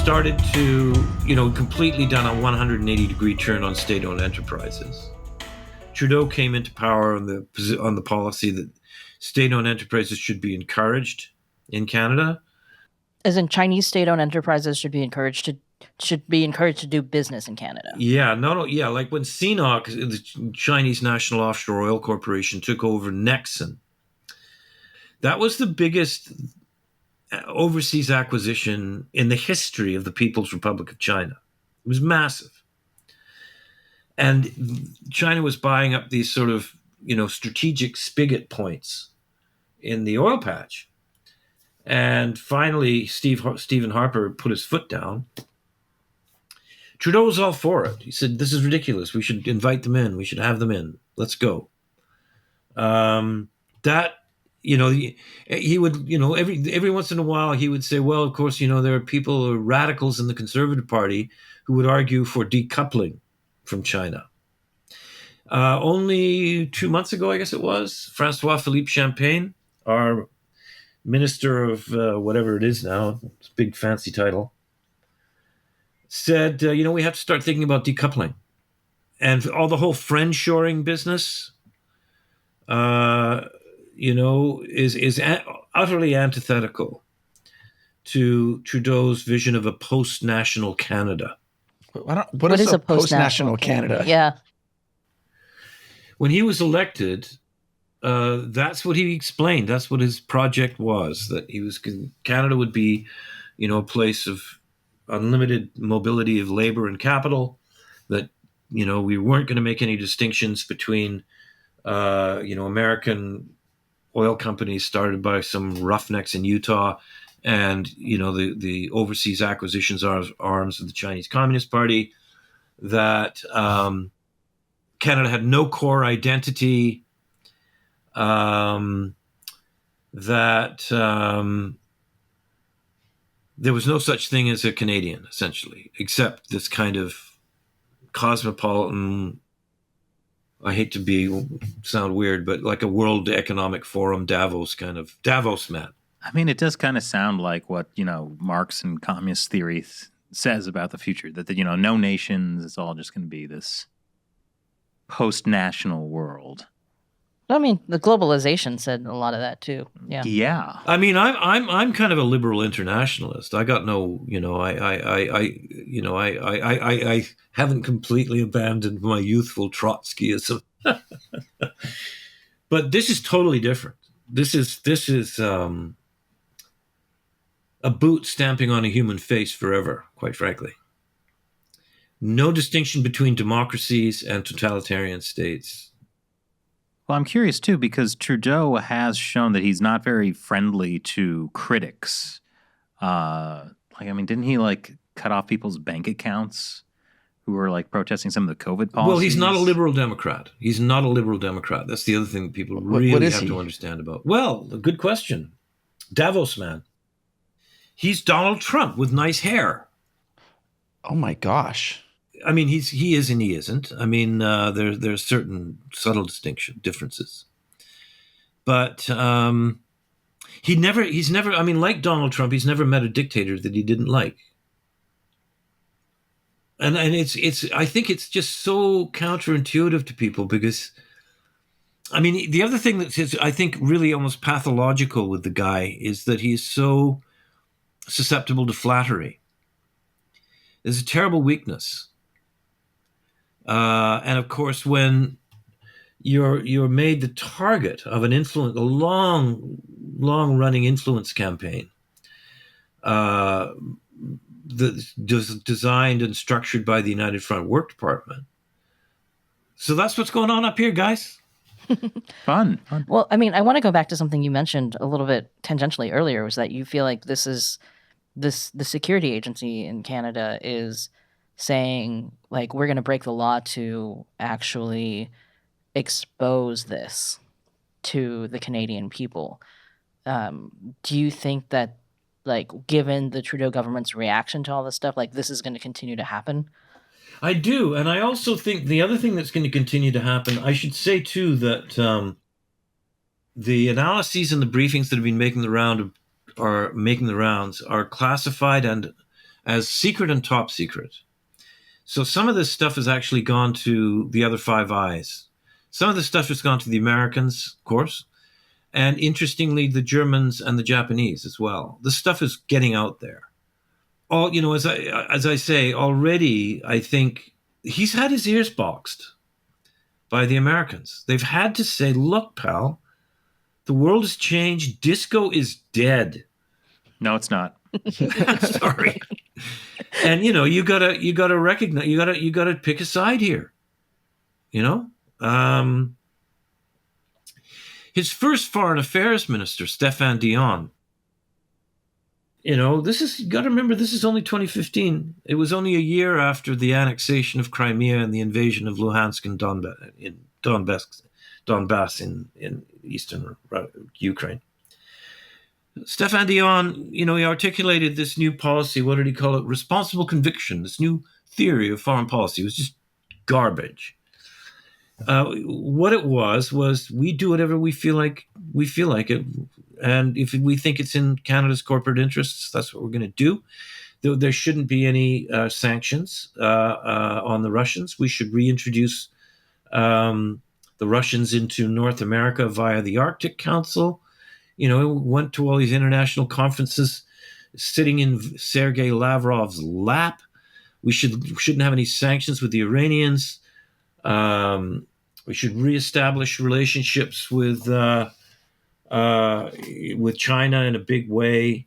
started to, completely done a 180-degree turn on state-owned enterprises. Trudeau came into power on the policy that state-owned enterprises should be encouraged in Canada. As in, Chinese state-owned enterprises should be encouraged to do business in Canada. Yeah, like when CNOOC, the Chinese National Offshore Oil Corporation, took over Nexen. That was the biggest overseas acquisition in the history of the People's Republic of China. It was massive. And China was buying up these sort of, strategic spigot points in the oil patch. And finally, Stephen Harper put his foot down. Trudeau was all for it. He said, "This is ridiculous. We should invite them in. We should have them in. Let's go." He would, every once in a while he would say, well, of course, there are people, radicals in the Conservative Party who would argue for decoupling from China. Only 2 months ago, I guess it was, Francois-Philippe Champagne, our Minister of whatever it is now, it's a big fancy title, said, we have to start thinking about decoupling. And all the whole friend-shoring business, is utterly antithetical to Trudeau's vision of a post-national Canada. What is a post-national Canada? Yeah. When he was elected, that's what he explained. That's what his project was, that Canada would be, a place of unlimited mobility of labor and capital, that, we weren't going to make any distinctions between, American oil companies started by some roughnecks in Utah and, the overseas acquisitions arms of the Chinese Communist Party, that Canada had no core identity, that there was no such thing as a Canadian, essentially, except this kind of cosmopolitan, I hate to sound weird, but like a World Economic Forum Davos man. I mean, it does kind of sound like what, Marx and communist theory says about the future, that, no nations, it's all just going to be this post-national world. I mean, the globalization said a lot of that too. Yeah. Yeah. I mean, I'm kind of a liberal internationalist. I got no, I haven't completely abandoned my youthful Trotskyism. But this is totally different. This is a boot stamping on a human face forever, quite frankly. No distinction between democracies and totalitarian states. Well, I'm curious, too, because Trudeau has shown that he's not very friendly to critics. Didn't he, cut off people's bank accounts who were, protesting some of the COVID policies? Well, he's not a liberal Democrat. That's the other thing that people really have to understand about. Well, a good question. Davos man. He's Donald Trump with nice hair. Oh, my gosh. I mean, he is and he isn't. I mean, there's certain subtle differences, but he's never. I mean, like Donald Trump, he's never met a dictator that he didn't like, and it's. I think it's just so counterintuitive to people because, I mean, the other thing that is, I think, really almost pathological with the guy is that he's so susceptible to flattery. There's a terrible weakness. And of course, when you're made the target of a long-running influence campaign, designed and structured by the United Front Work Department. So that's what's going on up here, guys. Fun. Well, I mean, I want to go back to something you mentioned a little bit tangentially earlier, was that you feel like the security agency in Canada is saying, we're going to break the law to actually expose this to the Canadian people. Do you think that, given the Trudeau government's reaction to all this stuff, this is going to continue to happen? I do. And I also think the other thing that's going to continue to happen, I should say, too, that the analyses and the briefings that have been making the rounds are classified and as secret and top secret. So some of this stuff has actually gone to the other Five Eyes. Some of the stuff has gone to the Americans, of course, and interestingly, the Germans and the Japanese as well. This stuff is getting out there. All, you know, as I say already, I think he's had his ears boxed by the Americans. They've had to say, "Look, pal, the world has changed. Disco is dead." No, it's not. Sorry. And you know, you gotta recognize, you gotta pick a side here. You know, his first foreign affairs minister, Stéphane Dion. You know, you got to remember, this is only 2015. It was only a year after the annexation of Crimea and the invasion of Luhansk and Donbass in eastern Ukraine. Stéphane Dion, you know, he articulated this new policy. What did he call it? Responsible conviction. This new theory of foreign policy. It was just garbage. What it was we do whatever we feel like it, and if we think it's in Canada's corporate interests, that's what we're going to do. There shouldn't be any sanctions on the Russians. We should reintroduce the Russians into North America via the Arctic Council. You know, it went to all these international conferences, sitting in Sergei Lavrov's lap. We shouldn't have any sanctions with the Iranians. We should reestablish relationships with China in a big way.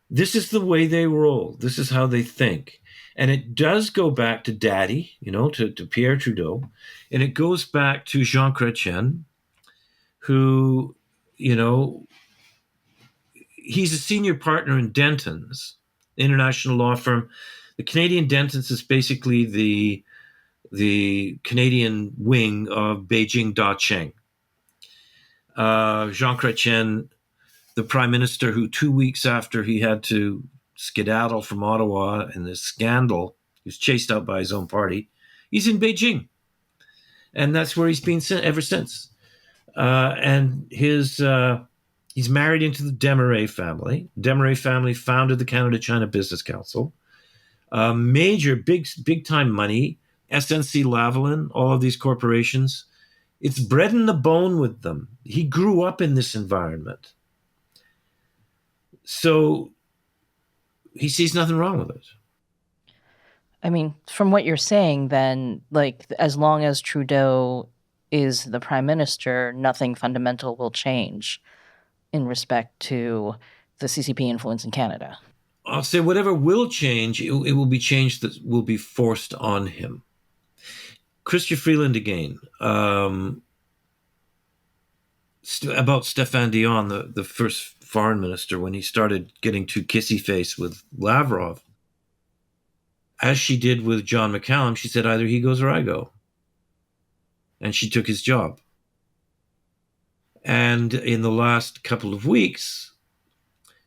This is the way they roll. This is how they think. And it does go back to Daddy, you know, to Pierre Trudeau. And it goes back to Jean Chrétien, who, you know, he's a senior partner in Dentons, international law firm. The Canadian Dentons is basically the Canadian wing of Beijing Dacheng. Jean Chrétien, the Prime Minister, who 2 weeks after he had to skedaddle from Ottawa in this scandal, he was chased out by his own party, he's in Beijing. And that's where he's been ever since. And he's married into the Desmarais family. Desmarais family founded the Canada-China Business Council. Major, big-time money. SNC Lavalin, all of these corporations, it's bread in the bone with them. He grew up in this environment. So he sees nothing wrong with it. I mean, from what you're saying, then, like, as long as Trudeau is the prime minister, nothing fundamental will change in respect to the CCP influence in Canada. I'll say whatever will change, it will be changed that will be forced on him. Chrystia Freeland again, about Stéphane Dion, the first foreign minister, when he started getting too kissy-face with Lavrov. As she did with John McCallum, she said, either he goes or I go. And she took his job. And in the last couple of weeks,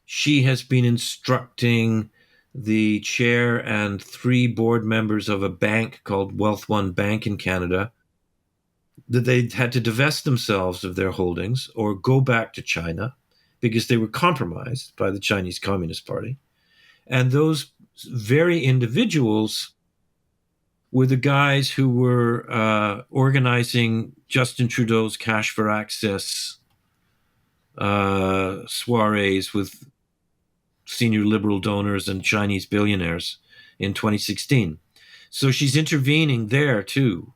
she has been instructing the chair and 3 board members of a bank called Wealth One Bank in Canada that they had to divest themselves of their holdings or go back to China because they were compromised by the Chinese Communist Party. And those very individuals were the guys who were organizing Justin Trudeau's Cash for Access soirees with senior liberal donors and Chinese billionaires in 2016. So she's intervening there too.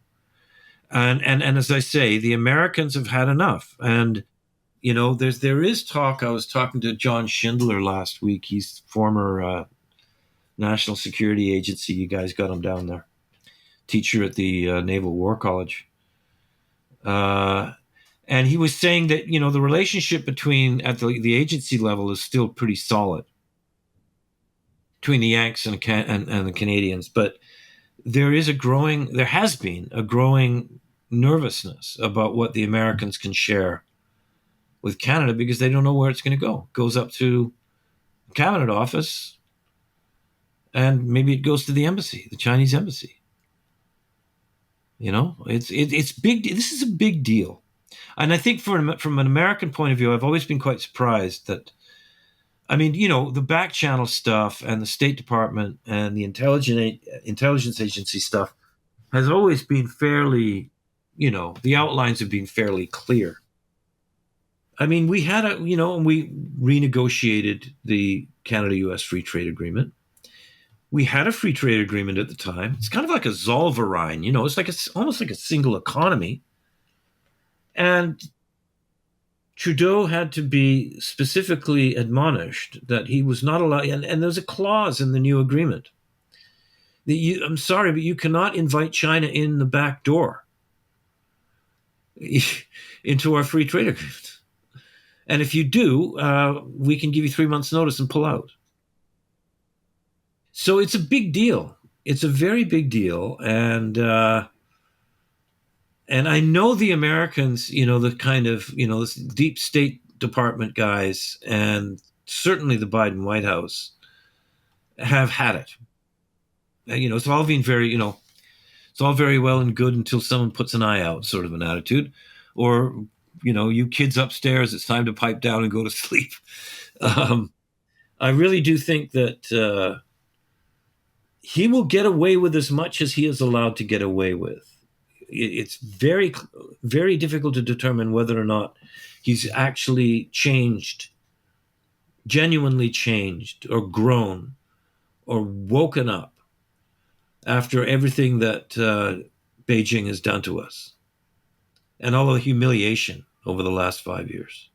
And as I say, the Americans have had enough. And, you know, there is talk. I was talking to John Schindler last week. He's former National Security Agency. You guys got him down there. Teacher at the Naval War College. And he was saying that, you know, the relationship between at the agency level is still pretty solid between the Yanks and the Canadians, but there has been a growing nervousness about what the Americans can share with Canada because they don't know where it's going to go. It goes up to the Cabinet Office, and maybe it goes to the embassy, the Chinese embassy. You know, it's big. This is a big deal, and I think from an American point of view, I've always been quite surprised that I mean, the back channel stuff and the State Department and the intelligence agency stuff has always been fairly, the outlines have been fairly clear. I mean, we had and we renegotiated the Canada-US Free Trade Agreement. We had a free trade agreement at the time. It's kind of like a Zollverein, it's almost like a single economy. And Trudeau had to be specifically admonished that he was not allowed, and there's a clause in the new agreement that I'm sorry, but you cannot invite China in the back door into our free trade agreement. And if you do, we can give you 3 months' notice and pull out. So it's a big deal. It's a very big deal. And I know the Americans, the kind of, this deep State Department guys, and certainly the Biden White House have had it. It's all been very, it's all very well and good until someone puts an eye out, sort of an attitude. Or, you kids upstairs, it's time to pipe down and go to sleep. I really do think that he will get away with as much as he is allowed to get away with. It's very, very difficult to determine whether or not he's actually changed, genuinely changed, or grown, or woken up after everything that Beijing has done to us and all the humiliation over the last 5 years.